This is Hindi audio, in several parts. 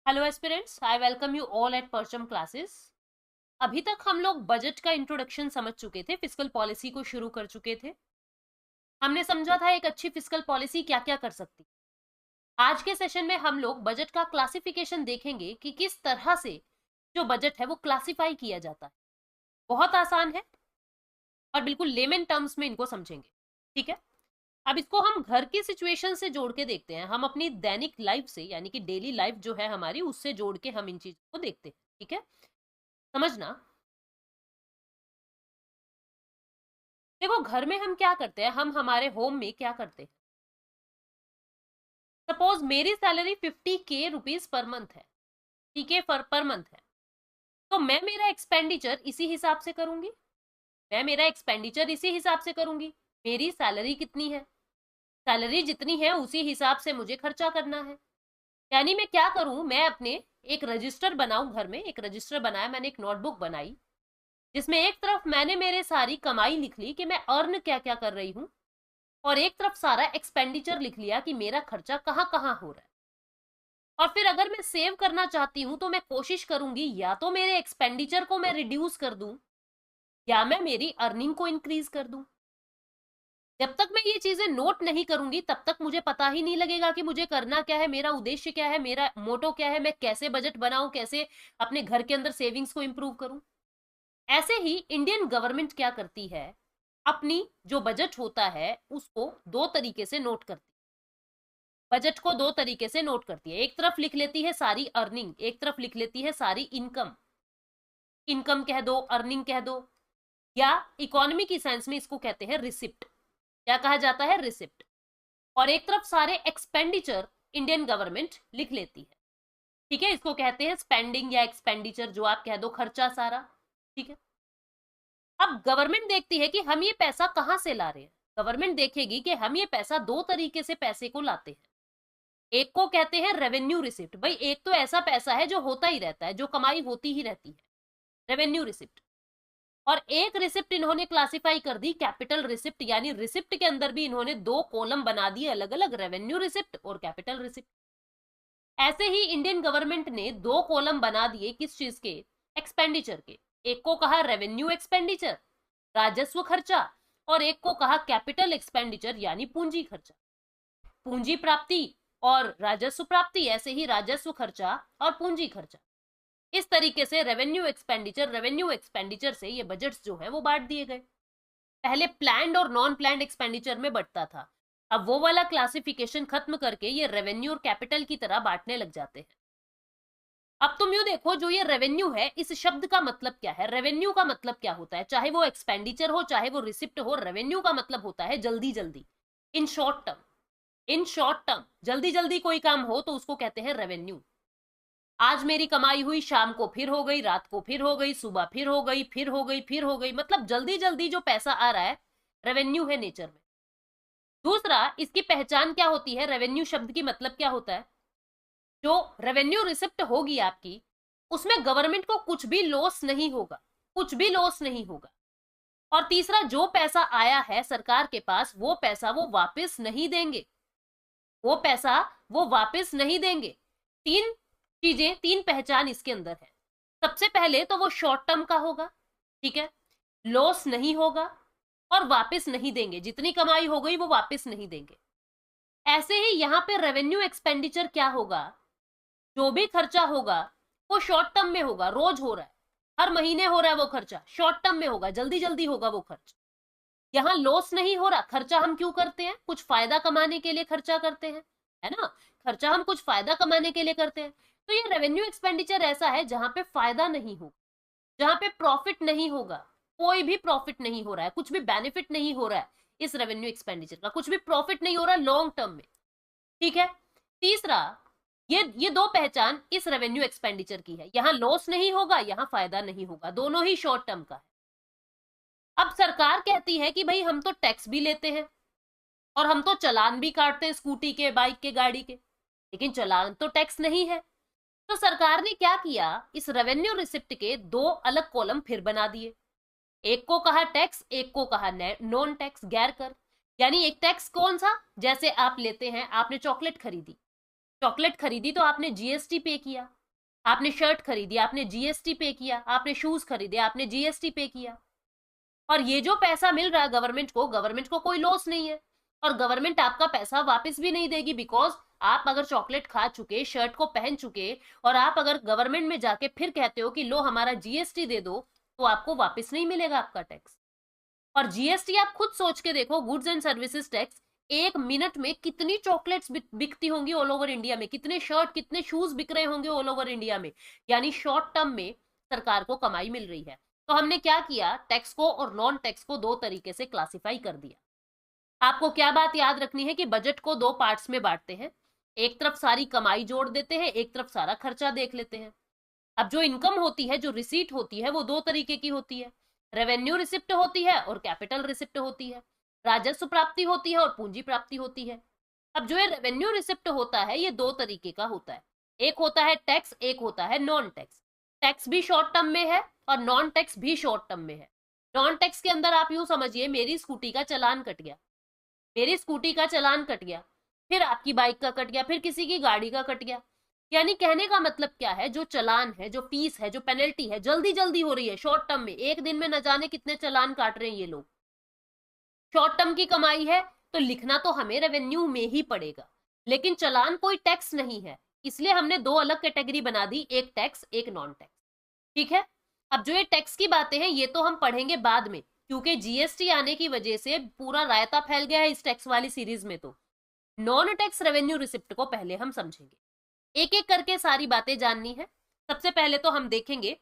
Hello aspirants, I welcome you all at परचम क्लासेस। अभी तक हम लोग बजट का इंट्रोडक्शन समझ चुके थे, फिस्कल पॉलिसी को शुरू कर चुके थे। हमने समझा था एक अच्छी फिस्कल पॉलिसी क्या क्या कर सकती। आज के सेशन में हम लोग बजट का क्लासिफिकेशन देखेंगे कि किस तरह से जो बजट है वो क्लासिफाई किया जाता है। बहुत आसान है और बिल्कुल लेमन टर्म्स में इनको समझेंगे। ठीक है, अब इसको हम घर की सिचुएशन से जोड़ के देखते हैं। हम अपनी दैनिक लाइफ से, यानी कि डेली लाइफ जो है हमारी, उससे जोड़ के हम इन चीजों को देखते हैं। ठीक है, समझना। देखो, घर में हम क्या करते हैं, हम हमारे होम में क्या करते हैं। सपोज मेरी salary 50K rupees per month है। ठीक है, पर मंथ है, तो मैं मेरा एक्सपेंडिचर इसी हिसाब से करूंगी। मेरी सैलरी कितनी है, सैलरी जितनी है उसी हिसाब से मुझे खर्चा करना है। यानी मैं क्या करूं, मैं अपने एक रजिस्टर बनाऊं। घर में एक रजिस्टर बनाया मैंने, एक नोटबुक बनाई, जिसमें एक तरफ मैंने मेरे सारी कमाई लिख ली कि मैं अर्न क्या क्या कर रही हूं, और एक तरफ सारा एक्सपेंडिचर लिख लिया कि मेरा खर्चा कहाँ कहाँ हो रहा है। और फिर अगर मैं सेव करना चाहती हूं तो मैं कोशिश करूंगी या तो मेरे एक्सपेंडिचर को मैं रिड्यूस कर दूं, या मैं मेरी अर्निंग को इंक्रीज कर दूं। जब तक मैं ये चीजें नोट नहीं करूंगी तब तक मुझे पता ही नहीं लगेगा कि मुझे करना क्या है, मेरा उद्देश्य क्या है, मेरा मोटो क्या है, मैं कैसे बजट बनाऊं, कैसे अपने घर के अंदर सेविंग्स को इंप्रूव करूं। ऐसे ही इंडियन गवर्नमेंट क्या करती है, अपनी जो बजट होता है उसको दो तरीके से नोट करती है। बजट को दो तरीके से नोट करती है। एक तरफ लिख लेती है सारी अर्निंग, एक तरफ लिख लेती है सारी इनकम। इनकम कह दो, अर्निंग कह दो, या इकोनॉमी की साइंस में इसको कहते हैं रिसिप्ट। क्या कहा जाता है, रिसिप्ट। और एक तरफ सारे एक्सपेंडिचर इंडियन गवर्नमेंट लिख लेती है। ठीक है, इसको कहते हैं स्पेंडिंग या एक्सपेंडिचर, जो आप कह दो खर्चा सारा। ठीक है, अब गवर्नमेंट देखती है कि हम ये पैसा कहां से ला रहे हैं। गवर्नमेंट देखेगी कि हम ये पैसा दो तरीके से पैसे को लाते हैं। एक को कहते हैं रेवेन्यू रिसिप्ट। भाई, एक तो ऐसा पैसा है जो होता ही रहता है, जो कमाई होती ही रहती है, रेवेन्यू रिसिप्ट। और एक रिसिप्ट इन्होंने क्लासिफाई कर दी कैपिटल रिसिप्ट, यानी रिसिप्ट के अंदर भी इन्होंने दो कॉलम बना दिए अलग अलग, रेवेन्यू रिसिप्ट और कैपिटल रिसिप्ट। ऐसे ही इंडियन गवर्नमेंट ने दो कॉलम बना दिए, किस चीज के, एक्सपेंडिचर के। एक को कहा रेवेन्यू एक्सपेंडिचर, राजस्व खर्चा, और एक को कहा कैपिटल एक्सपेंडिचर, यानी पूंजी खर्चा। पूंजी प्राप्ति और राजस्व प्राप्ति, ऐसे ही राजस्व खर्चा और पूंजी खर्चा। इस तरीके से रेवेन्यू एक्सपेंडिचर से ये बजट्स जो है वो बांट दिए गए। पहले प्लैंड और नॉन प्लैंड एक्सपेंडिचर में बढ़ता था, अब वो वाला क्लासिफिकेशन खत्म करके ये रेवेन्यू और कैपिटल की तरह बांटने लग जाते हैं। अब तुम यूं देखो, जो ये रेवेन्यू है, इस शब्द का मतलब क्या है, रेवेन्यू का मतलब क्या होता है, चाहे वो एक्सपेंडिचर हो चाहे वो रिसिप्ट हो, रेवेन्यू का मतलब होता है जल्दी जल्दी, इन शॉर्ट टर्म। जल्दी जल्दी कोई काम हो तो उसको कहते हैं रेवेन्यू। आज मेरी कमाई हुई, शाम को फिर हो गई, रात को फिर हो गई, सुबह फिर हो गई, फिर हो गई, मतलब जल्दी जल्दी जो पैसा आ रहा है, रेवेन्यू है नेचर में। दूसरा, इसकी पहचान क्या होती है, रेवेन्यू शब्द की मतलब क्या होता है, जो रेवेन्यू रिसिप्ट होगी आपकी, उसमें गवर्नमेंट को कुछ भी लॉस नहीं होगा, कुछ भी लॉस नहीं होगा। और तीसरा, जो पैसा आया है सरकार के पास, वो पैसा वो वापस नहीं देंगे, वो पैसा वो वापस नहीं देंगे। तीन चीजें, तीन पहचान इसके अंदर है। सबसे पहले तो वो शॉर्ट टर्म का होगा, ठीक है, लॉस नहीं होगा, और वापस नहीं देंगे, जितनी कमाई हो गई वो वापस नहीं देंगे। ऐसे ही यहां पे रेवेन्यू एक्सपेंडिचर क्या होगा, जो भी खर्चा होगा वो शॉर्ट टर्म में होगा, रोज हो रहा है, हर महीने हो रहा है वो खर्चा, शॉर्ट टर्म में होगा, जल्दी जल्दी होगा वो खर्च। यहाँ लॉस नहीं हो रहा। खर्चा हम क्यों करते हैं, कुछ फायदा कमाने के लिए खर्चा करते हैं, है ना। खर्चा हम कुछ फायदा कमाने के लिए करते हैं। तो ये रेवेन्यू एक्सपेंडिचर ऐसा है जहां पे फायदा नहीं होगा, जहां पे प्रॉफिट नहीं होगा, कोई भी प्रॉफिट नहीं हो रहा है, कुछ भी बेनिफिट नहीं हो रहा है, इस रेवेन्यू एक्सपेंडिचर का कुछ भी प्रॉफिट नहीं हो रहा है लॉन्ग टर्म में। ठीक है, तीसरा, ये दो पहचान इस रेवेन्यू एक्सपेंडिचर की है, यहां लॉस नहीं होगा, यहां फायदा नहीं होगा, दोनों ही शॉर्ट टर्म का है। अब सरकार कहती है कि भाई हम तो टैक्स भी लेते हैं और हम तो चालान भी काटते हैं, स्कूटी के, बाइक के, गाड़ी के, लेकिन चालान तो टैक्स नहीं है। तो सरकार ने क्या किया, इस रेवेन्यू रिसिप्ट के दो अलग कॉलम फिर बना दिए। एक को कहा टैक्स, एक को कहा नॉन टैक्स, गैर कर। यानी एक टैक्स कौन सा, जैसे आप लेते हैं, आपने चॉकलेट खरीदी तो आपने जीएसटी पे किया, आपने शर्ट खरीदी, आपने जीएसटी पे किया, आपने शूज खरीदे, आपने जीएसटी पे किया, और ये जो पैसा मिल रहा है गवर्नमेंट को कोई लॉस नहीं है, और गवर्नमेंट आपका पैसा वापस भी नहीं देगी, बिकॉज आप अगर चॉकलेट खा चुके, शर्ट को पहन चुके, और आप अगर गवर्नमेंट में जाके फिर कहते हो कि लो हमारा जीएसटी दे दो, तो आपको वापस नहीं मिलेगा आपका टैक्स। और जीएसटी आप खुद सोच के देखो, गुड्स एंड सर्विसेज टैक्स, एक मिनट में कितनी चॉकलेट्स बिकती होंगी ऑल ओवर इंडिया में, कितने शर्ट, कितने शूज बिक रहे होंगे ऑल ओवर इंडिया में, यानी शॉर्ट टर्म में सरकार को कमाई मिल रही है। तो हमने क्या किया, टैक्स को और नॉन टैक्स को दो तरीके से क्लासिफाई कर दिया। आपको क्या बात याद रखनी है कि बजट को दो पार्ट्स में बांटते हैं, एक तरफ सारी कमाई जोड़ देते हैं, एक तरफ सारा खर्चा देख लेते हैं। अब जो इनकम होती है, जो रिसीट होती है, वो दो तरीके की होती है, रेवेन्यू रिसिप्ट होती है और कैपिटल रिसिप्ट होती है, राजस्व प्राप्ति होती है और पूंजी प्राप्ति होती है। अब जो ये रेवेन्यू रिसिप्ट होता है, ये दो तरीके का होता है, एक होता है टैक्स, एक होता है नॉन टैक्स। टैक्स भी शॉर्ट टर्म में है और नॉन टैक्स भी शॉर्ट टर्म में है। नॉन टैक्स के अंदर आप यूं समझिए, मेरी स्कूटी का चालान कट गया, मेरी स्कूटी का चालान कट गया, फिर आपकी बाइक का कट गया, फिर किसी की गाड़ी का कट गया, यानी कहने का मतलब क्या है, जो चालान है, जो फीस है, जो पेनल्टी है, जल्दी जल्दी हो रही है शॉर्ट टर्म में, एक दिन में न जाने कितने चालान काट रहे हैं ये लोग। शॉर्ट टर्म की कमाई है तो लिखना तो हमें रेवेन्यू में ही पड़ेगा, लेकिन चालान कोई टैक्स नहीं है, इसलिए हमने दो अलग कैटेगरी बना दी, एक टैक्स एक नॉन टैक्स। ठीक है, अब जो ये टैक्स की बातें हैं ये तो हम पढ़ेंगे बाद में, क्योंकि जीएसटी आने की वजह से पूरा रायता फैल गया है इस टैक्स वाली सीरीज में। तो नॉन टैक्स रेवेन्यू रिसिप्ट को पहले हम समझेंगे, एक एक करके सारी बातें जाननी है। सबसे पहले तो हम देखेंगे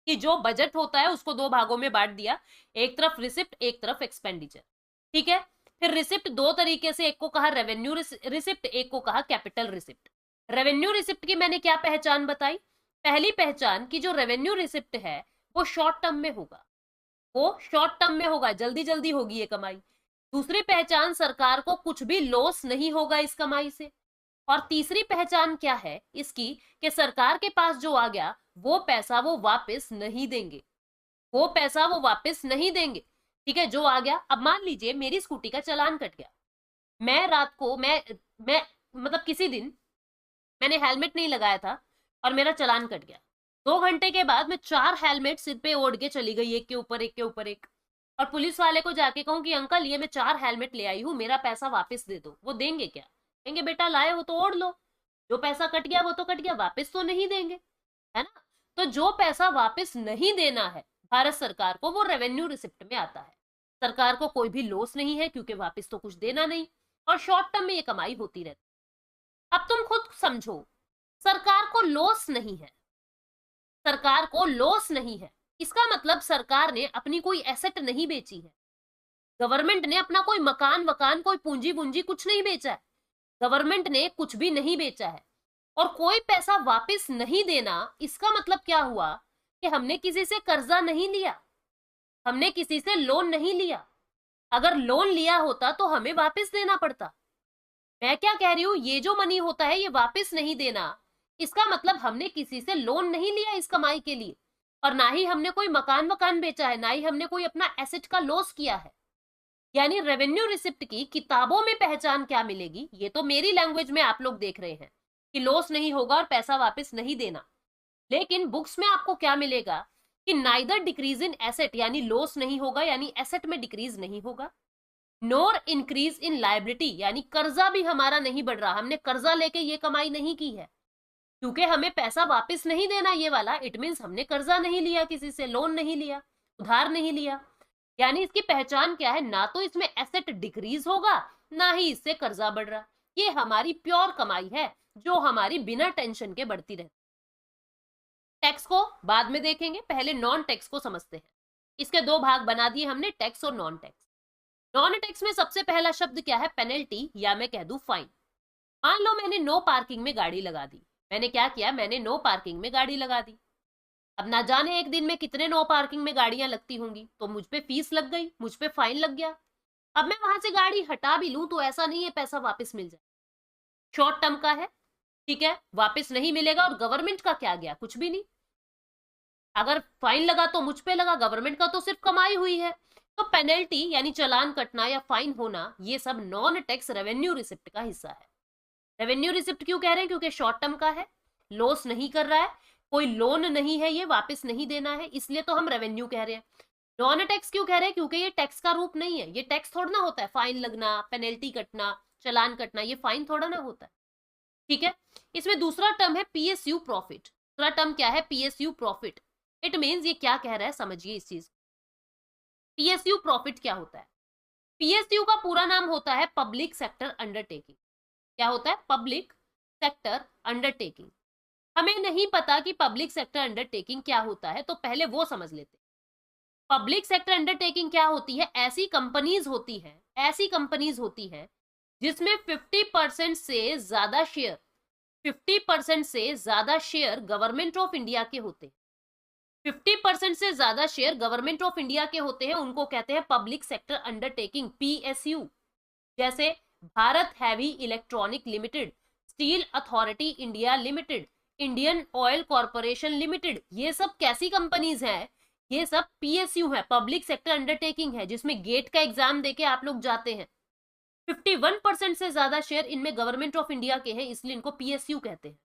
कि जो बजट होता है उसको दो भागों में बांट दिया, एक तरफ रिसिप्ट, एक तरफ एक्सपेंडिचर। ठीक है, फिर रिसिप्ट दो तरीके से, एक को कहा रेवेन्यू रिसिप्ट, एक को कहा कैपिटल रिसिप्ट। रेवेन्यू रिसिप्ट की मैंने क्या पहचान बताई, पहली पहचान की जो रेवेन्यू रिसिप्ट है वो शॉर्ट टर्म में होगा, वो शॉर्ट टर्म में होगा, जल्दी जल्दी होगी ये कमाई। दूसरी पहचान, सरकार को कुछ भी लॉस नहीं होगा इस कमाई से। और तीसरी पहचान क्या है इसकी, कि सरकार के पास जो आ गया वो पैसा वो वापस नहीं देंगे, वो पैसा वो वापस नहीं देंगे। ठीक है, जो आ गया, अब मान लीजिए मेरी स्कूटी का चालान कट गया, मैं रात को मैं मतलब किसी दिन मैंने हेलमेट नहीं लगाया था और मेरा चालान कट गया, 2 घंटे के बाद मैं 4 हेलमेट सिर पे ओढ़ के चली गई, एक के ऊपर एक के ऊपर एक, और पुलिस वाले को जाके कहूं कि अंकल ये मैं 4 हेलमेट ले आई हूं, मेरा पैसा वापस दे दो, वो देंगे क्या? कहेंगे बेटा लाए हो तो ओढ़ लो, जो पैसा कट गया वो तो कट गया, वापस तो नहीं देंगे, है ना। तो जो पैसा वापस नहीं देना है भारत सरकार को, वो रेवेन्यू रिसिप्ट में आता है। सरकार को कोई भी लॉस नहीं है क्योंकि वापस तो कुछ देना नहीं, और शॉर्ट टर्म में ये कमाई होती रहती। अब तुम खुद समझो, सरकार को लॉस नहीं है, सरकार को लॉस नहीं है, इसका मतलब सरकार ने अपनी कोई एसेट नहीं बेची है, गवर्नमेंट ने अपना कोई मकान वकान, कोई पूंजी वूंजी कुछ नहीं बेचा है, गवर्नमेंट ने कुछ भी नहीं बेचा है। और कोई पैसा वापस नहीं देना, इसका मतलब क्या हुआ कि हमने किसी से कर्जा नहीं लिया, हमने किसी से लोन नहीं लिया। अगर लोन लिया होता तो हमें वापस देना पड़ता। मैं क्या कह रही हूं, ये जो मनी होता है ये वापस नहीं देना, इसका मतलब हमने किसी से लोन नहीं लिया इस कमाई के लिए, और ना ही हमने कोई मकान वकान बेचा है, ना ही हमने कोई अपना एसेट का लॉस किया है। यानी रेवेन्यू रिसिप्ट की किताबों में पहचान क्या मिलेगी, ये तो मेरी लैंग्वेज में आप लोग देख रहे हैं कि लॉस नहीं होगा और पैसा वापस नहीं देना, लेकिन बुक्स में आपको क्या मिलेगा कि नाइदर डिक्रीज इन एसेट, यानी लॉस नहीं होगा, यानी एसेट में डिक्रीज नहीं होगा, नोर इंक्रीज इन लायबिलिटी, यानी कर्जा भी हमारा नहीं बढ़ रहा, हमने कर्जा लेके ये कमाई नहीं की है, क्योंकि हमें पैसा वापस नहीं देना ये वाला, इट मीन्स हमने कर्जा नहीं लिया, किसी से लोन नहीं लिया, उधार नहीं लिया। यानी इसकी पहचान क्या है, ना तो इसमें एसेट डिक्रीज होगा, ना ही इससे कर्जा बढ़ रहा, ये हमारी प्योर कमाई है जो हमारी बिना टेंशन के बढ़ती रहती। टैक्स को बाद में देखेंगे, पहले नॉन टैक्स को समझते हैं। इसके दो भाग बना दिए हमने, टैक्स और नॉन टैक्स। नॉन टैक्स में सबसे पहला शब्द क्या है, पेनल्टी, या मैं कह दूं फाइन। मान लो मैंने नो पार्किंग में गाड़ी लगा दी, मैंने क्या किया, मैंने नो पार्किंग में गाड़ी लगा दी। अब ना जाने एक दिन में कितने नो पार्किंग में गाड़ियां लगती होंगी, तो मुझ पे फीस लग गई, मुझ पे फाइन लग गया। अब मैं वहां से गाड़ी हटा भी लूं तो ऐसा नहीं है पैसा वापस मिल जाए, शॉर्ट टर्म का है, ठीक है, वापस नहीं मिलेगा। और गवर्नमेंट का क्या गया, कुछ भी नहीं। अगर फाइन लगा तो मुझ पे लगा, गवर्नमेंट का तो सिर्फ कमाई हुई है। तो पेनल्टी यानी चालान कटना या फाइन होना, ये सब नॉन टैक्स रेवेन्यू रिसिप्ट का हिस्सा है। रेवेन्यू रिसिप्ट क्यों कह रहे हैं, क्योंकि शॉर्ट टर्म का है, लॉस नहीं कर रहा है, कोई लोन नहीं है, ये वापस नहीं देना है, इसलिए तो हम रेवेन्यू कह रहे हैं। नॉन टैक्स क्यों कह रहे हैं? क्योंकि ये टैक्स का रूप नहीं है, ये टैक्स थोड़ा ना होता है, फाइन लगना, पेनल्टी कटना, चालान कटना, ये फाइन थोड़ा ना होता है। ठीक है, इसमें दूसरा टर्म है पीएसयू प्रॉफिट। दूसरा टर्म क्या है? PSU profit. इट मीन्स ये क्या कह रहा है, समझिए इस चीज। पीएसयू प्रॉफिट क्या होता है? पीएसयू का पूरा नाम होता है पब्लिक सेक्टर अंडरटेकिंग। क्या होता है? Public sector undertaking. हमें नहीं पता कि पब्लिक सेक्टर अंडरटेकिंग क्या होता है, तो पहले वो समझ लेते हैं। पब्लिक सेक्टर अंडरटेकिंग क्या होती है? ऐसी कंपनीज होती है जिसमें 50% से ज्यादा शेयर 50% से ज्यादा शेयर गवर्नमेंट ऑफ इंडिया के होते हैं। 50% से ज्यादा शेयर गवर्नमेंट ऑफ इंडिया के होते हैं, उनको कहते हैं पब्लिक सेक्टर अंडरटेकिंग, पीएसयू। जैसे Bharat heavy electronic limited, steel authority India limited, Indian oil corporation limited, ये सब कैसी कंपनीज हैं? ये सब पीएसयू है, पब्लिक सेक्टर अंडरटेकिंग है, जिसमें गेट का एग्जाम देके आप लोग जाते हैं। 51% से ज्यादा शेयर इनमें गवर्नमेंट ऑफ इंडिया के हैं, इसलिए इनको पीएसयू कहते हैं।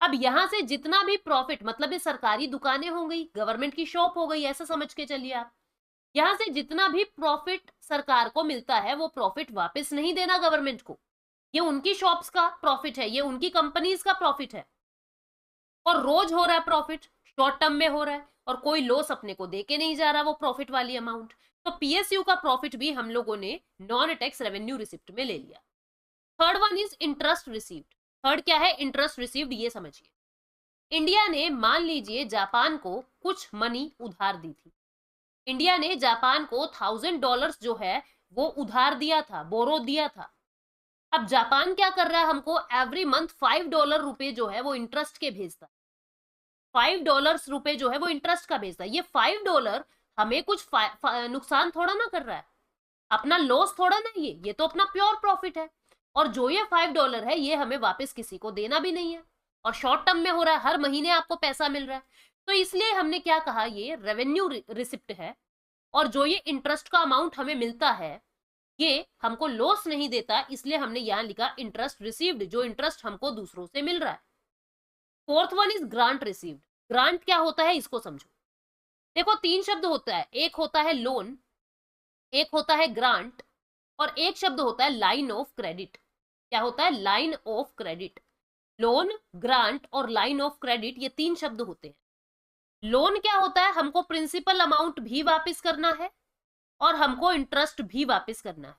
अब यहां से जितना भी प्रॉफिट, मतलब ये सरकारी दुकानें हो गई, गवर्नमेंट की शॉप हो गई, ऐसा समझ के चलिए आप। यहां से जितना भी प्रॉफिट सरकार को मिलता है, वो प्रॉफिट वापस नहीं देना गवर्नमेंट को। ये उनकी शॉप्स का प्रॉफिट है, ये उनकी कंपनीज का प्रॉफिट है, और रोज हो रहा है प्रॉफिट, शॉर्ट टर्म में हो रहा है, और कोई लॉस अपने को देके नहीं जा रहा वो प्रॉफिट वाली अमाउंट। तो पीएसयू का प्रॉफिट भी हम लोगों ने नॉन टैक्स रेवेन्यू रिसिप्ट में ले लिया। Third one is interest received. Third क्या है? Interest received. ये समझिए, इंडिया ने मान लीजिए जापान को कुछ मनी उधार दी थी। इंडिया ने जापान को $1000 जो है वो उधार दिया था, बोरो दिया था। अब जापान क्या कर रहा है? हमको एवरी मंथ $5 रुपए जो है वो इंटरेस्ट के भेजता है। $5 रुपए जो है वो इंटरेस्ट का भेजता है। ये $5 हमें कुछ नुकसान थोड़ा ना कर रहा है, अपना लॉस थोड़ा ना, ये तो अपना प्योर प्रॉफिट है। और जो ये $5 है, ये हमें वापस किसी को देना भी नहीं है, और शॉर्ट टर्म में हो रहा है, हर महीने आपको पैसा मिल रहा है। तो इसलिए हमने क्या कहा, ये रेवेन्यू रिसिप्ट है, और जो ये इंटरेस्ट का अमाउंट हमें मिलता है, ये हमको लॉस नहीं देता, इसलिए हमने यहां लिखा इंटरेस्ट रिसीव्ड, जो इंटरेस्ट हमको दूसरों से मिल रहा है। Fourth one is grant received. Grant क्या होता है, इसको समझो। देखो, 3 शब्द होता है, एक होता है लोन, एक होता है ग्रांट, और एक शब्द होता है लाइन ऑफ क्रेडिट। क्या होता है? Line of credit. Loan, grant और लाइन ऑफ क्रेडिट, ये 3 शब्द होते हैं। लोन क्या होता है? हमको प्रिंसिपल अमाउंट भी वापस करना है, और हमको इंटरेस्ट भी वापस करना है।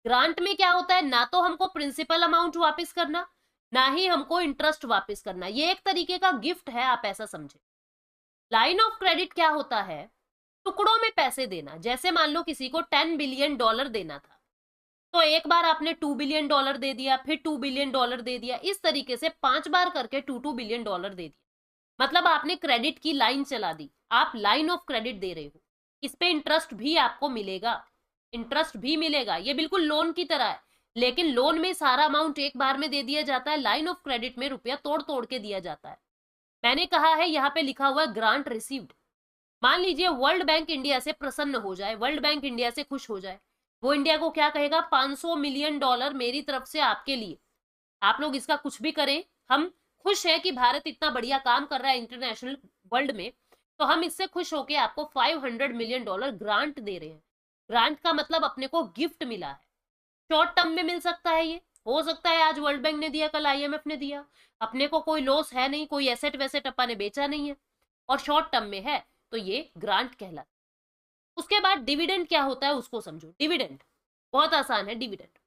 ग्रांट में क्या होता है? ना तो हमको प्रिंसिपल अमाउंट वापस करना, ना ही हमको इंटरेस्ट वापस करना, ये एक तरीके का गिफ्ट है, आप ऐसा समझे। लाइन ऑफ क्रेडिट क्या होता है? टुकड़ों में पैसे देना। जैसे मान लो किसी को $10 बिलियन देना था, तो एक बार आपने $2 बिलियन दे दिया, फिर $2 बिलियन दे दिया, इस तरीके से 5 बार करके $2 बिलियन दे दिया। मतलब आपने क्रेडिट की लाइन चला दी, आप लाइन ऑफ क्रेडिट दे रहे हो। इस पे इंटरेस्ट भी आपको मिलेगा, इंटरेस्ट भी मिलेगा, ये बिल्कुल लोन की तरह है। लेकिन लोन में सारा अमाउंट एक बार में दे दिया जाता है, लाइन ऑफ क्रेडिट में रुपया तोड़ तोड़ के दिया जाता है। मैंने कहा है, यहाँ पे लिखा हुआ है ग्रांट रिसीव्ड। मान लीजिए वर्ल्ड बैंक इंडिया से प्रसन्न हो जाए, वर्ल्ड बैंक इंडिया से खुश हो जाए, वो इंडिया को क्या कहेगा? $500 मिलियन मेरी तरफ से आपके लिए, आप लोग इसका कुछ भी करें, हम खुश है कि भारत इतना बढ़िया काम कर रहा है इंटरनेशनल वर्ल्ड में, तो हम इससे खुश होके आपको $500 मिलियन ग्रांट दे रहे हैं। ग्रांट का मतलब अपने को गिफ्ट मिला है। शॉर्ट टर्म में मिल सकता है, ये हो सकता है आज वर्ल्ड बैंक ने दिया, कल आईएमएफ ने दिया, अपने को कोई लॉस है नहीं, कोई एसेट वैसेट अपा ने बेचा नहीं है, और शॉर्ट टर्म में है, तो ये ग्रांट कहलाता है। उसके बाद डिविडेंड क्या होता है, उसको समझो। डिविडेंड बहुत आसान है। डिविडेंड,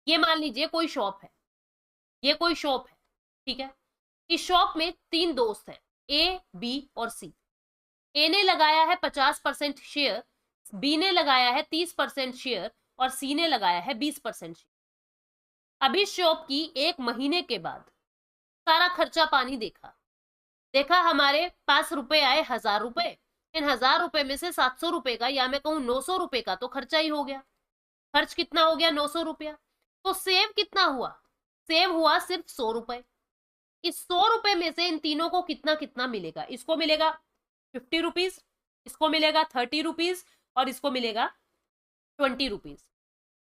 ये मान लीजिए कोई शॉप है, ये कोई शॉप है, ठीक है। इस शॉप में 3 दोस्त हैं, ए, बी और सी। ए ने लगाया है 50% शेयर, बी ने लगाया है 30% शेयर, और सी ने लगाया है 20% शेयर। अभी शॉप की 1 महीने के बाद सारा खर्चा पानी देखा हमारे पास रुपए आए 1000 रुपए। इन 1000 रुपए में से 700 रुपए का, या मैं कहूं 900 रुपए का तो खर्चा ही हो गया। खर्च कितना हो गया? 900 रुपया। तो सेव कितना हुआ? सेव हुआ सिर्फ 100 रुपए। इस 100 रुपए में से इन तीनों को कितना कितना मिलेगा? इसको मिलेगा 50 रुपीज, इसको मिलेगा 30 रुपीज, और इसको मिलेगा 20 रुपीज।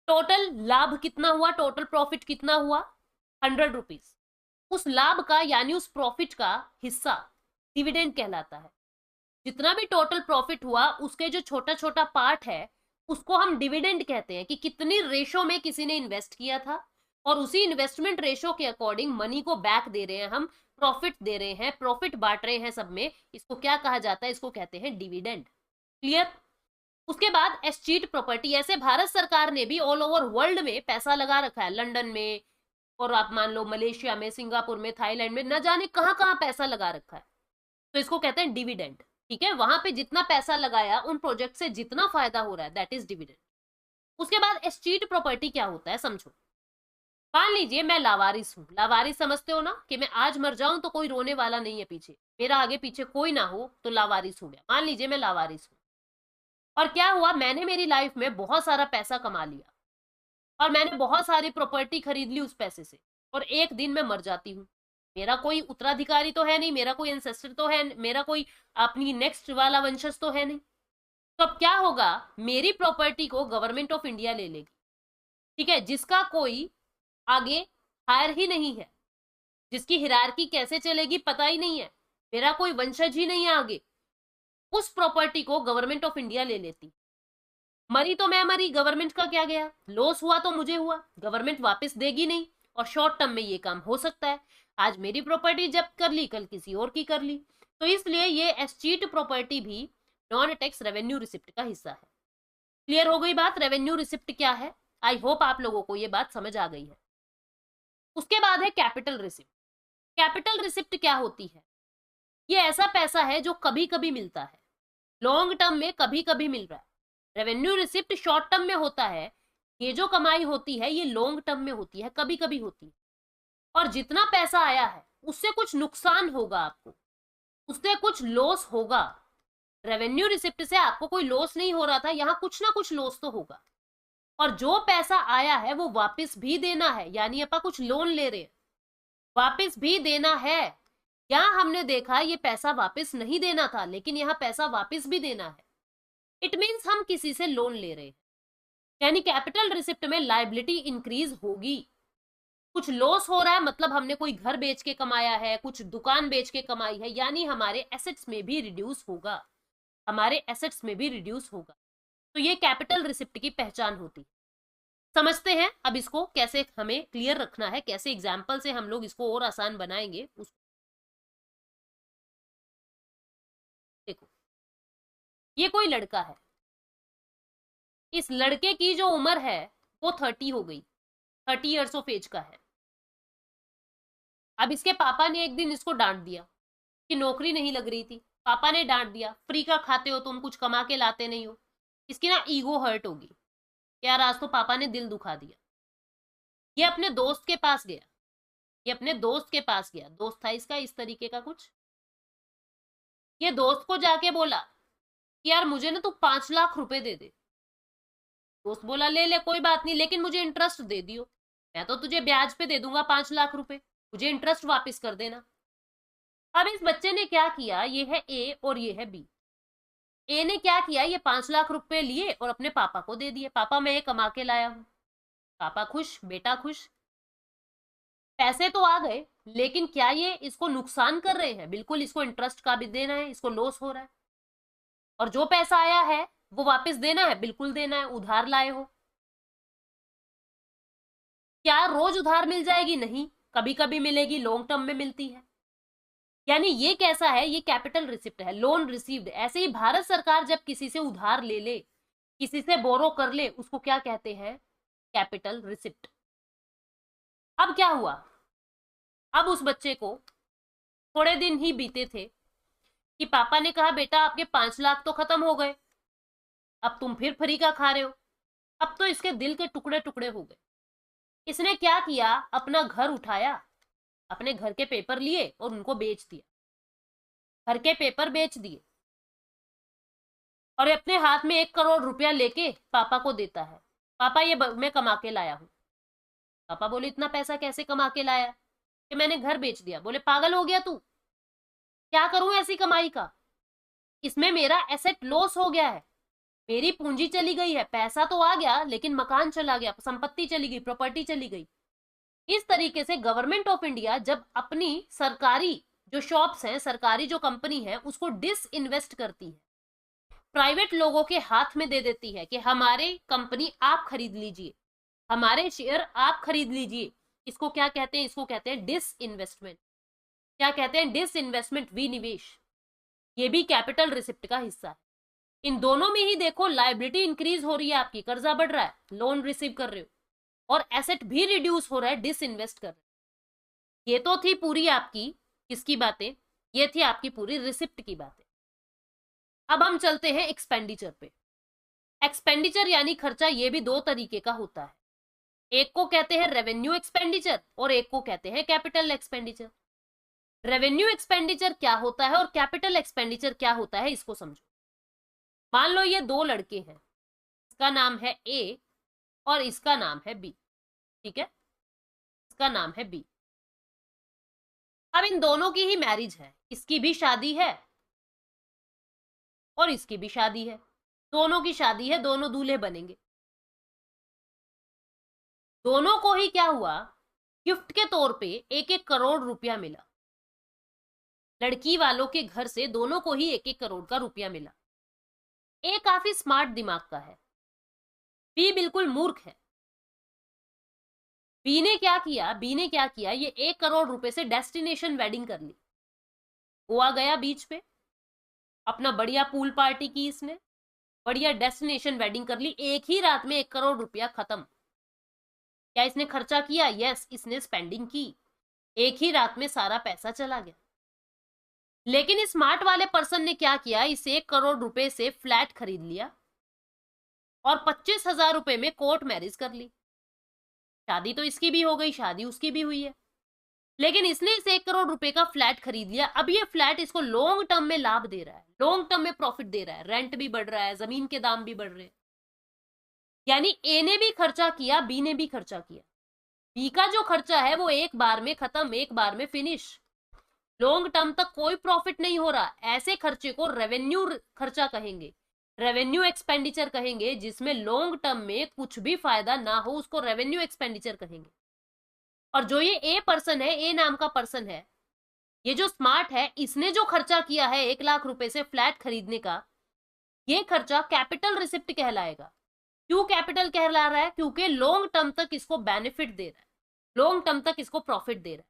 टोटल लाभ कितना हुआ? टोटल प्रॉफिट कितना हुआ? 100 रुपीज। उस लाभ का यानी उस प्रॉफिट का हिस्सा डिविडेंड कहलाता है। जितना भी टोटल प्रॉफिट हुआ उसके जो छोटा छोटा पार्ट है उसको हम डिविडेंड कहते हैं, कि कितनी रेशो में किसी ने इन्वेस्ट किया था और उसी इन्वेस्टमेंट रेशो के अकॉर्डिंग मनी को बैक दे रहे हैं हम, प्रॉफिट दे रहे हैं, प्रॉफिट बांट रहे हैं सब में, इसको क्या कहा जाता है? इसको कहते हैं डिविडेंड। क्लियर? उसके बाद एस्चीट प्रॉपर्टी, ऐसे भारत सरकार ने भी ऑल ओवर वर्ल्ड में पैसा लगा रखा है, लंदन में और आप मान लो मलेशिया में, सिंगापुर में, थाईलैंड में, न जाने कहां कहां पैसा लगा रखा है, तो इसको कहते हैं डिविडेंड। ठीक है, वहां पे जितना पैसा लगाया उन प्रोजेक्ट से जितना फायदा हो रहा है दैट इज डिविडेंड। उसके बाद एस्चीट प्रॉपर्टी क्या होता है समझो। मान लीजिए मैं लावारिस हूं, लावारिस समझते हो ना, कि मैं आज मर जाऊं तो कोई रोने वाला नहीं है पीछे, मेरा आगे पीछे कोई ना हो, तो लावारिस हो गया। मान लीजिए मैं लावारिस हूं और क्या हुआ, मैंने मेरी लाइफ में बहुत सारा पैसा कमा लिया और मैंने बहुत सारी प्रॉपर्टी खरीद ली उस पैसे से, और एक दिन मैं मर जाती हूँ। मेरा कोई उत्तराधिकारी तो है नहीं, मेरा कोई एंसेस्टर तो है, मेरा कोई अपनी नेक्स्ट वाला वंशज तो है नहीं, तो अब क्या होगा, मेरी प्रॉपर्टी को गवर्नमेंट ऑफ इंडिया ले लेगी। ठीक है, जिसका कोई आगे हायर ही नहीं है, जिसकी हिरारकी कैसे चलेगी पता ही नहीं है, मेरा कोई वंशज ही नहीं है आगे, उस प्रॉपर्टी को गवर्नमेंट ऑफ इंडिया ले लेती। मरी तो मैं मरी, गवर्नमेंट का क्या गया, लॉस हुआ तो मुझे हुआ, गवर्नमेंट वापस देगी नहीं, और शॉर्ट टर्म में ये काम हो सकता है, आज मेरी प्रॉपर्टी जब्त कर ली, कल किसी और की कर ली, तो इसलिए ये एस्चीट प्रॉपर्टी भी नॉन टैक्स रेवेन्यू रिसिप्ट का हिस्सा है। क्लियर हो गई बात, रेवेन्यू रिसिप्ट क्या है? आई होप आप लोगों को ये बात समझ आ गई है। उसके बाद है कैपिटल रिसिप्ट। कैपिटल रिसिप्ट क्या होती है? ये ऐसा पैसा है जो कभी कभी मिलता है, लॉन्ग टर्म में कभी कभी मिल रहा है। रेवेन्यू रिसिप्ट शॉर्ट टर्म में होता है, ये जो कमाई होती है ये लॉन्ग टर्म में होती है, कभी कभी होती है। और जितना पैसा आया है उससे कुछ नुकसान होगा आपको, उससे कुछ लॉस होगा। रेवेन्यू रिसिप्ट से आपको कोई लॉस नहीं हो रहा था, यहां कुछ ना कुछ लॉस तो होगा। और जो पैसा आया है वो वापस भी देना है, यानी अपन कुछ लोन ले रहे हैं, वापस भी देना है। यहां हमने देखा ये पैसा वापस नहीं देना था, लेकिन यहाँ पैसा वापस भी देना है। इट मीन्स हम किसी से लोन ले रहे हैं, यानी कैपिटल रिसिप्ट में लायबिलिटी इंक्रीज होगी। कुछ लॉस हो रहा है मतलब हमने कोई घर बेच के कमाया है, कुछ दुकान बेच के कमाई है, यानी हमारे एसेट्स में भी रिड्यूस होगा, हमारे एसेट्स में भी रिड्यूस होगा। तो ये कैपिटल रिसिप्ट की पहचान होती। समझते हैं अब इसको कैसे हमें क्लियर रखना है, कैसे एग्जाम्पल से हम लोग इसको और आसान बनाएंगे उसको। देखो, ये कोई लड़का है, इस लड़के की जो उम्र है वो 30 हो गई, 30 ईयर्स ऑफ एज का है। अब इसके पापा ने एक दिन इसको डांट दिया कि नौकरी नहीं लग रही थी, पापा ने डांट दिया, फ्री का खाते हो तुम, कुछ कमा के लाते नहीं हो। इसकी ना ईगो हर्ट होगी, यार आज तो पापा ने दिल दुखा दिया। ये अपने दोस्त के पास गया, ये अपने दोस्त के पास गया, दोस्त था इसका इस तरीके का कुछ। ये दोस्त को जाके बोला कि यार मुझे ना तू 5 लाख रुपए दे दे। दोस्त बोला ले ले कोई बात नहीं, लेकिन मुझे इंटरेस्ट दे दियो, मैं तो तुझे ब्याज पे दे दूंगा 5 लाख रुपए, मुझे इंटरेस्ट वापस कर देना। अब इस बच्चे ने क्या किया, ये है ए और ये है बी। ए ने क्या किया, ये 5 लाख रुपए लिए और अपने पापा को दे दिए, पापा मैं ये कमा के लाया हूं। पापा खुश, बेटा खुश, पैसे तो आ गए, लेकिन क्या ये इसको नुकसान कर रहे हैं? बिल्कुल, इसको इंटरेस्ट का भी देना है, इसको लॉस हो रहा है। और जो पैसा आया है वो वापस देना है, बिल्कुल देना है, उधार लाए हो। क्या रोज उधार मिल जाएगी? नहीं, कभी कभी मिलेगी, लॉन्ग टर्म में मिलती है। यानी ये कैसा है, ये कैपिटल रिसिप्ट है, लोन रिसीव्ड। ऐसे ही भारत सरकार जब किसी से उधार ले ले, किसी से बोरो कर ले, उसको क्या कहते हैं? Capital receipt. अब क्या हुआ, अब उस बच्चे को थोड़े दिन ही बीते थे कि पापा ने कहा बेटा आपके 5 लाख तो खत्म हो गए, अब तुम फिर फ्री का खा रहे हो। अब तो इसके दिल के टुकड़े टुकड़े हो गए। इसने क्या किया, अपना घर उठाया, अपने घर के पेपर लिए और उनको बेच दिया, घर के पेपर बेच दिए, और अपने हाथ में 1 करोड़ रुपया लेके पापा को देता है, पापा ये मैं कमा के लाया हूं। पापा बोले इतना पैसा कैसे कमा के लाया? कि मैंने घर बेच दिया। बोले पागल हो गया तू, क्या करूं ऐसी कमाई का? इसमें मेरा एसेट लॉस हो गया है, मेरी पूंजी चली गई है, पैसा तो आ गया लेकिन मकान चला गया, संपत्ति चली गई, प्रॉपर्टी चली गई। इस तरीके से गवर्नमेंट ऑफ इंडिया जब अपनी सरकारी जो शॉप्स हैं, सरकारी जो कंपनी है, उसको डिस इन्वेस्ट करती है, प्राइवेट लोगों के हाथ में दे देती है कि हमारे कंपनी आप खरीद लीजिए, हमारे शेयर आप खरीद लीजिए, इसको क्या कहते हैं? इसको कहते हैं डिस इन्वेस्टमेंट। क्या कहते हैं? डिस इन्वेस्टमेंट, विनिवेश। ये भी कैपिटल रिसिप्ट का हिस्सा है। इन दोनों में ही देखो लायबिलिटी इंक्रीज हो रही है आपकी, कर्जा बढ़ रहा है, लोन रिसीव कर रहे हो, और एसेट भी रिड्यूस हो रहा है, डिस इन्वेस्ट कर रहे हो। ये तो थी पूरी आपकी किसकी बातें? ये थी आपकी पूरी रिसिप्ट की बातें। अब हम चलते हैं एक्सपेंडिचर पे। एक्सपेंडिचर यानी खर्चा, ये भी दो तरीके का होता है। एक को कहते हैं रेवेन्यू एक्सपेंडिचर और एक को कहते हैं कैपिटल एक्सपेंडिचर। रेवेन्यू एक्सपेंडिचर क्या होता है और कैपिटल एक्सपेंडिचर क्या होता है, इसको समझो। मान लो ये दो लड़के हैं, इसका नाम है ए और इसका नाम है बी, ठीक है, इसका नाम है बी। अब इन दोनों की ही मैरिज है, इसकी भी शादी है और इसकी भी शादी है, दोनों की शादी है, दोनों दूल्हे बनेंगे। दोनों को ही क्या हुआ? गिफ्ट के तौर पे 1-1 करोड़ रुपया मिला। लड़की वालों के घर से दोनों को ही 1-1 करोड़ का रुपया मिला। ए काफी स्मार्ट दिमाग का है, बी बिल्कुल मूर्ख है। बी ने क्या किया? ये 1 करोड़ रुपए से डेस्टिनेशन वेडिंग कर ली। गोवा गया बीच पे, अपना बढ़िया पूल पार्टी की इसने, बढ़िया डेस्टिनेशन वेडिंग कर ली, एक ही रात में 1 करोड़ रुपया खत्म। क्या इसने खर्चा किया? यस, इसने स्पेंडिंग की, एक ही रात में सारा पैसा चला गया। लेकिन इस स्मार्ट वाले पर्सन ने क्या किया? इस 1 करोड़ रुपए से फ्लैट खरीद लिया और 25,000 रुपए में कोर्ट मैरिज कर ली। शादी तो इसकी भी हो गई, शादी उसकी भी हुई है, लेकिन इसने इस 1 करोड़ रुपए का फ्लैट खरीद लिया। अब ये फ्लैट इसको लॉन्ग टर्म में लाभ दे रहा है, लॉन्ग टर्म में प्रॉफिट दे रहा है, रेंट भी बढ़ रहा है, जमीन के दाम भी बढ़ रहे हैं। यानी ए ने भी खर्चा किया, बी ने भी खर्चा किया। बी का जो खर्चा है वो एक बार में खत्म, एक बार में फिनिश, लॉन्ग टर्म तक कोई प्रॉफिट नहीं हो रहा। ऐसे खर्चे को रेवेन्यू खर्चा कहेंगे, रेवेन्यू एक्सपेंडिचर कहेंगे, जिसमें लॉन्ग टर्म में कुछ भी फायदा ना हो, उसको रेवेन्यू एक्सपेंडिचर कहेंगे। और जो ये ए पर्सन है, ए नाम का पर्सन है, ये जो स्मार्ट है, इसने जो खर्चा किया है 1 लाख रुपए से फ्लैट खरीदने का, ये खर्चा कैपिटल रिसिप्ट कहलाएगा। क्यों कैपिटल कहला रहा है? क्योंकि लॉन्ग टर्म तक इसको बेनिफिट दे रहा है, लॉन्ग टर्म तक इसको प्रॉफिट दे रहा है,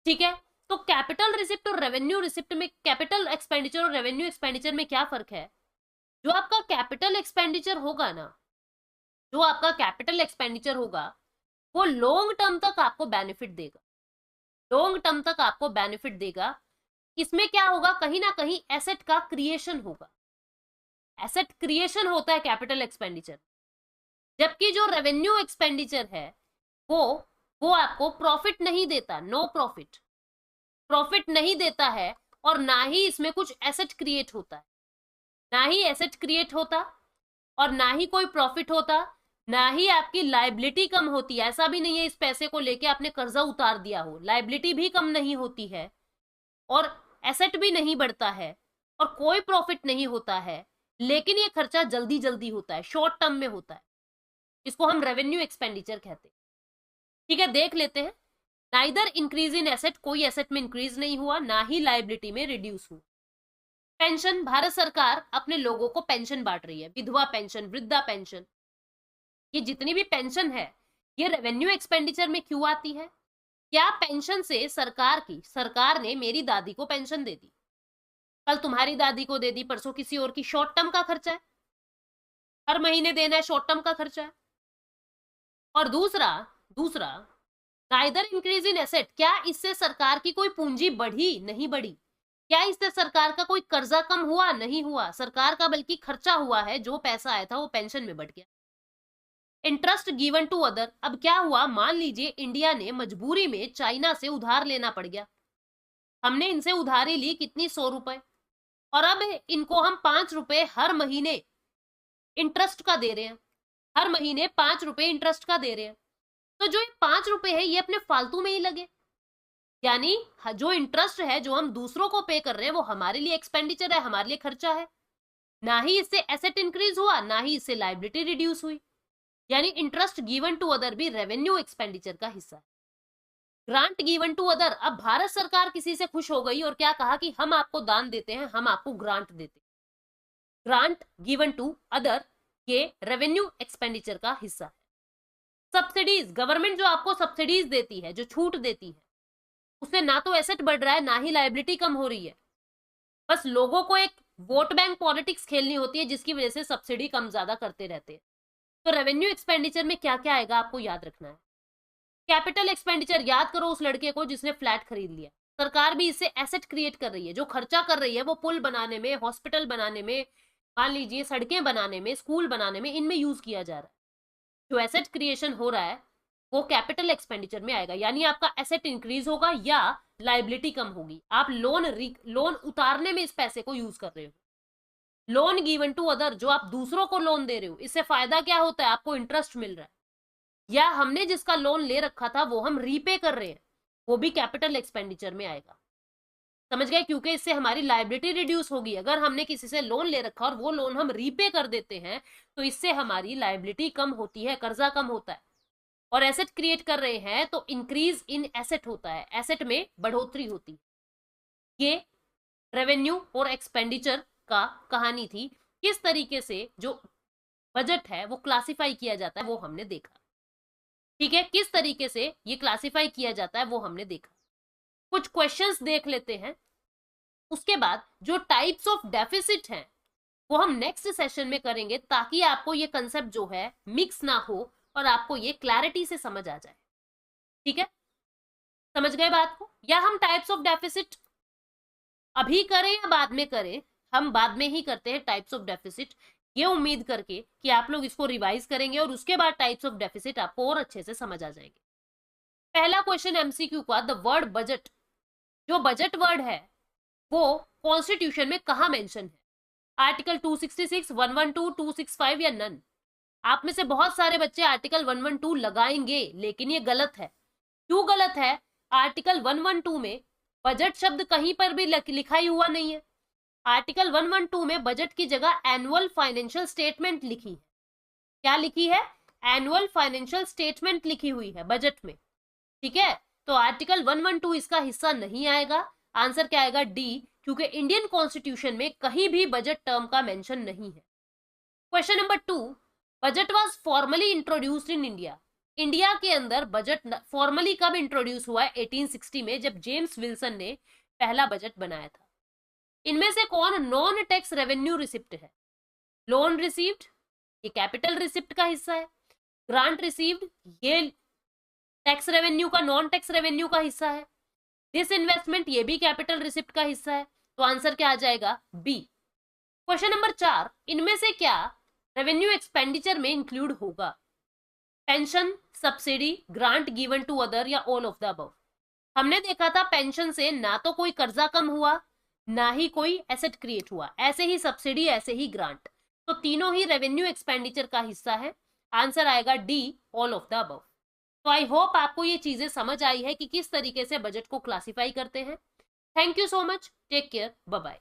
ठीक है। तो कैपिटल रिसिप्ट और रेवेन्यू रिसिप्ट में, कैपिटल एक्सपेंडिचर और रेवेन्यू एक्सपेंडिचर में क्या फर्क है? जो आपका कैपिटल एक्सपेंडिचर होगा ना, जो आपका कैपिटल एक्सपेंडिचर होगा, वो लॉन्ग टर्म तक आपको बेनिफिट देगा, लॉन्ग टर्म तक आपको बेनिफिट देगा। इसमें क्या होगा? कहीं ना कहीं एसेट का क्रिएशन होगा, एसेट क्रिएशन होता है कैपिटल एक्सपेंडिचर। जबकि जो रेवेन्यू एक्सपेंडिचर है वो आपको प्रॉफिट नहीं देता, नो प्रॉफिट, प्रॉफिट नहीं देता है, और ना ही इसमें कुछ एसेट क्रिएट होता है, ना ही एसेट क्रिएट होता और ना ही कोई प्रॉफिट होता, ना ही आपकी लायबिलिटी कम होती है। ऐसा भी नहीं है इस पैसे को लेके आपने कर्जा उतार दिया हो, लायबिलिटी भी कम नहीं होती है और एसेट भी नहीं बढ़ता है और कोई प्रॉफिट नहीं होता है। लेकिन ये खर्चा जल्दी जल्दी होता है, शॉर्ट टर्म में होता है, इसको हम रेवेन्यू एक्सपेंडिचर कहते हैं, ठीक है। देख लेते हैं, नाइदर इंक्रीज इन एसेट, कोई एसेट में इंक्रीज नहीं हुआ, ना ही लायबिलिटी में रिड्यूस हुआ। पेंशन, भारत सरकार अपने लोगों को पेंशन बांट रही है, विधवा पेंशन, वृद्धा पेंशन, ये जितनी भी पेंशन है ये रेवेन्यू एक्सपेंडिचर में क्यों आती है? क्या पेंशन से सरकार ने मेरी दादी को पेंशन दे दी, कल तुम्हारी दादी को दे दी, परसों किसी और की, शॉर्ट टर्म का खर्चा है, हर महीने देना है, शॉर्ट टर्म का खर्चा है। और दूसरा नाइदर इंक्रीज इन एसेट, क्या इससे सरकार की कोई पूंजी बढ़ी? नहीं बढ़ी। क्या इससे सरकार का कोई कर्जा कम हुआ? नहीं हुआ। सरकार का बल्कि खर्चा हुआ है, जो पैसा आया था वो पेंशन में बढ़ गया। इंटरेस्ट गिवन टू अदर, अब क्या हुआ? मान लीजिए इंडिया ने मजबूरी में चाइना से उधार लेना पड़ गया, हमने इनसे उधारी ली कितनी? 100 रुपए, और अब इनको हम 5 रुपए हर महीने इंटरेस्ट का दे रहे हैं, हर महीने 5 रुपए इंटरेस्ट का दे रहे हैं। तो जो 5 रुपए है ये अपने फालतू में ही लगे, यानी जो इंटरेस्ट है जो हम दूसरों को पे कर रहे हैं वो हमारे लिए एक्सपेंडिचर है, हमारे लिए खर्चा है। ना ही इससे एसेट इंक्रीज हुआ, ना ही इससे लायबिलिटी रिड्यूस हुई। यानी इंटरेस्ट गिवन टू अदर भी रेवेन्यू एक्सपेंडिचर का हिस्सा है। ग्रांट गिवन टू अदर, अब भारत सरकार किसी से खुश हो गई और क्या कहा कि हम आपको दान देते हैं, हम आपको ग्रांट देते हैं। ग्रांट गिवन टू अदर ये रेवेन्यू एक्सपेंडिचर का हिस्सा है। सब्सिडीज, गवर्नमेंट जो आपको सब्सिडीज देती है, जो छूट देती है, उससे ना तो एसेट बढ़ रहा है ना ही लायबिलिटी कम हो रही है। बस लोगों को एक वोट बैंक पॉलिटिक्स खेलनी होती है जिसकी वजह से सब्सिडी कम ज्यादा करते रहते हैं। तो रेवेन्यू एक्सपेंडिचर में क्या क्या आएगा आपको याद रखना है। कैपिटल एक्सपेंडिचर, याद करो उस लड़के को जिसने फ्लैट खरीद लिया। सरकार भी इससे एसेट क्रिएट कर रही है, जो खर्चा कर रही है वो पुल बनाने में, हॉस्पिटल बनाने में, मान लीजिए सड़कें बनाने में, स्कूल बनाने में, इनमें यूज किया जा रहा है। जो एसेट क्रिएशन हो रहा है वो कैपिटल एक्सपेंडिचर में आएगा, यानी आपका एसेट इंक्रीज होगा या लायबिलिटी कम होगी। आप लोन उतारने में इस पैसे को यूज कर रहे हो। लोन गिवन टू अदर, जो आप दूसरों को लोन दे रहे हो, इससे फायदा क्या होता है, आपको इंटरेस्ट मिल रहा है, या हमने जिसका लोन ले रखा था वो हम रीपे कर रहे हैं, वो भी कैपिटल एक्सपेंडिचर में आएगा। समझ गए, क्योंकि इससे हमारी लायबिलिटी रिड्यूस होगी। अगर हमने किसी से लोन ले रखा और वो लोन हम रीपे कर देते हैं तो इससे हमारी लायबिलिटी कम होती है, कर्जा कम होता है। और एसेट क्रिएट कर रहे हैं तो इंक्रीज इन एसेट होता है, एसेट में बढ़ोतरी होती है। ये रेवेन्यू और एक्सपेंडिचर का कहानी थी। किस तरीके से जो बजट है वो क्लासिफाई किया जाता है वो हमने देखा। ठीक है, किस तरीके से ये क्लासिफाई किया जाता है वो हमने देखा। कुछ क्वेश्चंस देख लेते हैं, उसके बाद जो टाइप्स ऑफ डेफिसिट हैं वो हम नेक्स्ट सेशन में करेंगे, ताकि आपको ये कंसेप्ट जो है मिक्स ना हो और आपको ये क्लैरिटी से समझ आ जाए। ठीक है, समझ गए बात को। या हम टाइप्स ऑफ डेफिसिट अभी करें या बाद में करें, हम बाद में ही करते हैं टाइप्स ऑफ डेफिसिट, ये उम्मीद करके कि आप लोग इसको रिवाइज करेंगे और उसके बाद टाइप्स ऑफ डेफिसिट आपको और अच्छे से समझ आ जाएंगे। पहला क्वेश्चन एमसीक्यू का, द वर्ड बजट, जो बजट वर्ड है वो कॉन्स्टिट्यूशन में कहां मेंशन है? आर्टिकल 266, 112, 265 या नन? आप में से बहुत सारे बच्चे आर्टिकल 112 लगाएंगे, लेकिन ये गलत है। क्यों गलत है? आर्टिकल 112 में बजट शब्द कहीं पर भी लिखा ही हुआ नहीं है। आर्टिकल 112 में बजट की जगह एनुअल फाइनेंशियल स्टेटमेंट लिखी है। क्या लिखी है? एनुअल फाइनेंशियल स्टेटमेंट लिखी हुई है बजट में। ठीक है, तो आर्टिकल 112 इसका हिस्सा नहीं आएगा। आंसर क्या आएगा? डी, क्योंकि इंडियन कॉन्स्टिट्यूशन में कहीं भी बजट टर्म का मेंशन नहीं है। Question number 2, budget was formally introduced in India. India के अंदर बजट फॉर्मली कब इंट्रोड्यूस हुआ है? 1860 में, जब जेम्स विल्सन ने पहला बजट बनाया था। इनमें से कौन नॉन टैक्स रेवेन्यू रिसिप्ट है? लोन रिसीव्ड, ये कैपिटल रिसिप्ट का हिस्सा है। ग्रांट रिसीव्ड, ये टैक्स रेवेन्यू का, नॉन टैक्स रेवेन्यू का हिस्सा है। दिस इन्वेस्टमेंट, ये भी कैपिटल रिसिप्ट का हिस्सा है। तो आंसर क्या आ जाएगा? बी। क्वेश्चन नंबर 4, इनमें से क्या रेवेन्यू एक्सपेंडिचर में इंक्लूड होगा? Pension, subsidy, grant given to other या ऑल ऑफ द अबव? हमने देखा था पेंशन से ना तो कोई कर्जा कम हुआ ना ही कोई एसेट क्रिएट हुआ, ऐसे ही सब्सिडी, ऐसे ही ग्रांट, तो तीनों ही रेवेन्यू एक्सपेंडिचर का हिस्सा है। आंसर आएगा D, all of the above. तो आई होप आपको ये चीजें समझ आई है कि किस तरीके से बजट को क्लासिफाई करते हैं। Thank you so much, take care, bye bye.